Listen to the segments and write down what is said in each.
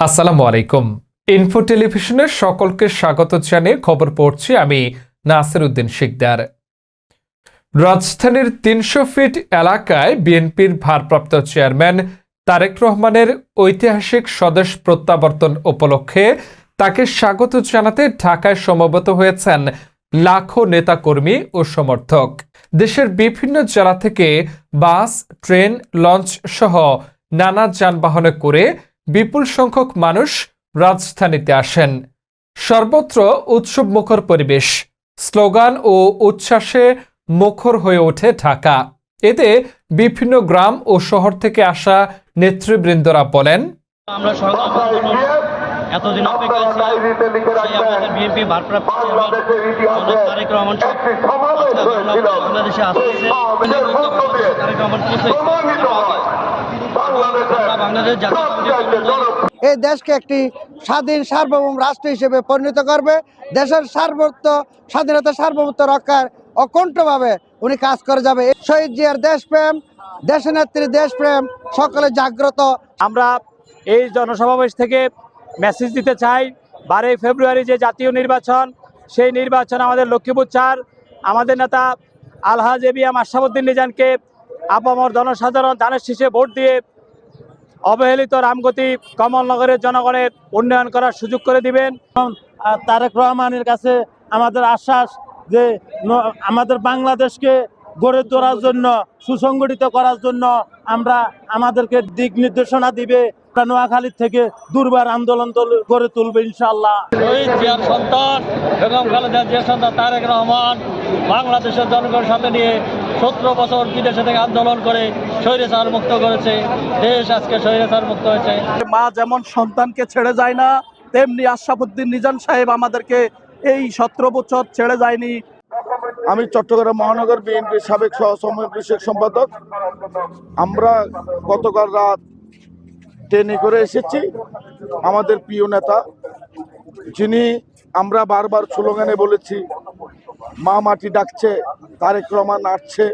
আসসালামু আলাইকুম। ইনফো টেলিভিশনের সকলকে স্বাগত জানিয়ে খবর পড়ছি আমি নাসির উদ্দিন শিকদার। রাজধানীর ৩০০ ফিট এলাকায় বিএনপির ভারপ্রাপ্ত চেয়ারম্যান তারেক রহমানের ঐতিহাসিক স্বদেশ প্রত্যাবর্তন উপলক্ষে তাকে স্বাগত জানাতে ঢাকায় সমবেত হয়েছেন লাখো নেতাকর্মী ও সমর্থক। দেশের বিভিন্ন জেলা থেকে বাস, ট্রেন, লঞ্চ সহ নানা যানবাহনে করে বিপুল সংখ্যক মানুষ রাজধানীতে আসেন। সর্বত্র উৎসবমুখর পরিবেশ, স্লোগান ও উচ্ছ্বাসে মুখর হয়ে ওঠে ঢাকা। এতে বিভিন্ন গ্রাম ও শহর থেকে আসা নেতৃবৃন্দরা বলেন, আমরা এতদিন অপেক্ষা আমাদের বিএনপি ভারপ্রাপ্ত চেয়ারম্যান তারেক রহমান বাংলাদেশে আসতেছে। তারেক রহমান বাংলাদেশ এই দেশকে একটি স্বাধীন সার্বভৌম রাষ্ট্র হিসেবে পরিণত করবে। দেশের স্বাধীনতা সার্বভৌমত্ব রক্ষার অকণ্ঠভাবে উনি কাজ করে যাবে। শহীদ জিয়ার দেশপ্রেম, দেশনেত্রী দেশপ্রেম সকলে জাগ্রত। আমরা এই জনসমাবেশ থেকে মেসেজ দিতে চাই, 12 ফেব্রুয়ারি যে জাতীয় নির্বাচন, সেই নির্বাচন আমাদের লক্ষ্মীপুর 4 আমাদের নেতা আলহাজ এবিএম আশরাফুদ্দিন নিজানকে আপামর জনসাধারণ ধানের শীষে ভোট দিয়ে অবহেলিত রামগতি কমলনগরের জনগণের উন্নয়ন করার সুযোগ করে দিবেন। তারেক রহমানের কাছে আমাদের আশ্বাস যে আমাদের বাংলাদেশকে গড়ে তোলার জন্য, সুসংগঠিত করার জন্য আমাদেরকে দিক নির্দেশনা দিবে। নোয়াখালী থেকে দুর্বার আন্দোলন গড়ে তুলবে ইনশাআল্লাহ। শহীদ জিয়ার সন্তান এবং খালেদা জিয়ার সন্তান তারেক রহমান বাংলাদেশের জনগণের সাথে নিয়ে 17 বছর বিদেশে থেকে আন্দোলন করে স্বৈরাচার মুক্ত করেছে। দেশ আজকে স্বৈরাচার মুক্ত হয়েছে। মা যেমন সন্তানকে ছেড়ে যায় না, তেমনি আশরাফুদ্দিন নিজান সাহেব আমাদেরকে এই 17 বছর ছেড়ে যায়নি। আমি চট্টগ্রাম মহানগর বিএনপির সাবেক সহসমন্বয় বিষয়ক সম্পাদক। আমরা গতকাল রাত ট্রেনে করে এসেছি আমাদের প্রিয় নেতা, যিনি আমরা বারবার স্লোগানে বলেছি মা মাটি ডাকছে, তারেক রহমান আসছে,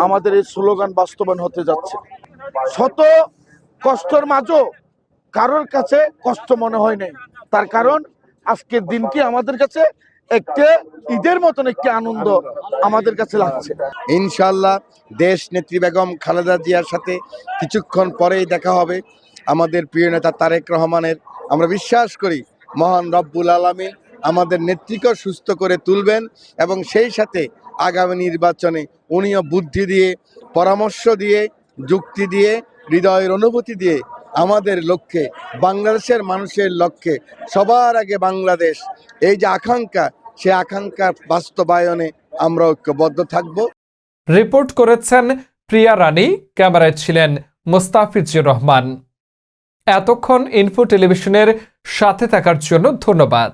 আমাদের এই স্লোগান বাস্তবায়ন হতে যাচ্ছে। শত কষ্টের মাঝেও কারোর কাছে কষ্ট মনে হয় নাই। তার কারণ আজকের দিনটি আমাদের কাছে একটা ঈদের মতন একটি আনন্দ আমাদের কাছে লাগছে। ইনশাআল্লাহ দেশ নেত্রী বেগম খালেদা জিয়ার সাথে কিছুক্ষণ পরেই দেখা হবে আমাদের প্রিয় নেতা তারেক রহমানের। আমরা বিশ্বাস করি মহান রব্বুল আলামিন আমাদের নেত্রীকে সুস্থ করে তুলবেন এবং সেই সাথে আগামী নির্বাচনে উনিও বুদ্ধি দিয়ে, পরামর্শ দিয়ে, যুক্তি দিয়ে, হৃদয়ের অনুভূতি দিয়ে আমাদের লক্ষ্যে, বাংলাদেশের মানুষের লক্ষ্যে, সবার আগে বাংলাদেশ, এই যে আকাঙ্ক্ষা, সে আকাঙ্ক্ষার বাস্তবায়নে আমরা ঐক্যবদ্ধ থাকব। রিপোর্ট করেছেন প্রিয়া রানী, ক্যামেরায় ছিলেন মোস্তাফিজুর রহমান। এতক্ষণ ইনফো টেলিভিশনের সাথে থাকার জন্য ধন্যবাদ।